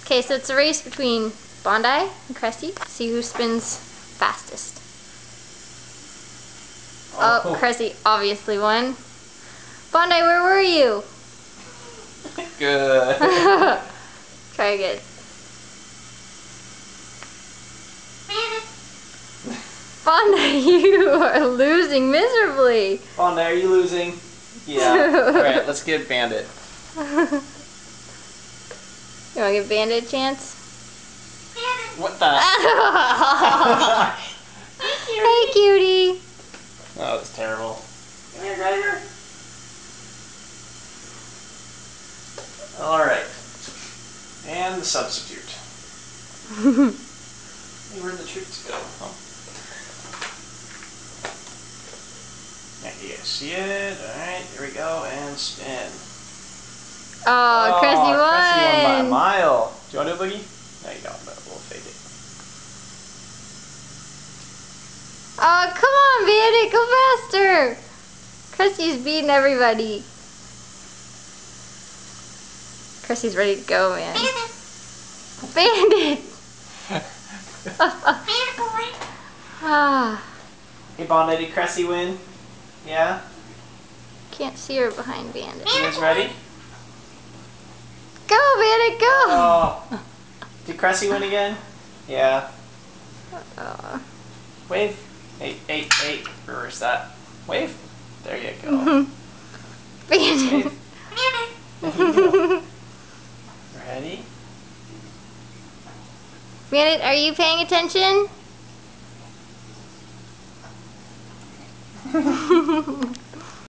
Okay, so it's a race between Bondi and Cressy. See who spins fastest. Oh, Cressy obviously won. Bondi, where were you? Good. Try again. Bondi, you are losing miserably. Bondi, are you losing? Yeah. Alright, let's get Bandit. You want to give Bandit a chance? What the? Hey, cutie. That was terrible. Come here, Gregor. Alright. And the substitute. Hey, where'd the treats go? Oh. Yeah, you guys see it? Alright, here we go, and spin. Oh, Cressy won. Cressy won by a mile. Do you want to do a boogie? No, you don't, but we'll fake it. Oh, come on, Bandit, go faster. Cressy's beating everybody. Cressy's ready to go, man. Bandit! Hey, Bondi, did Cressy win? Yeah? Can't see her behind Bandit. You guys ready? Go, Bandit, go! Oh. Did Cressy win again? Yeah. Wave. Hey. Reverse that. Wave. There you go. Bandit. Ready? Bandit, are you paying attention?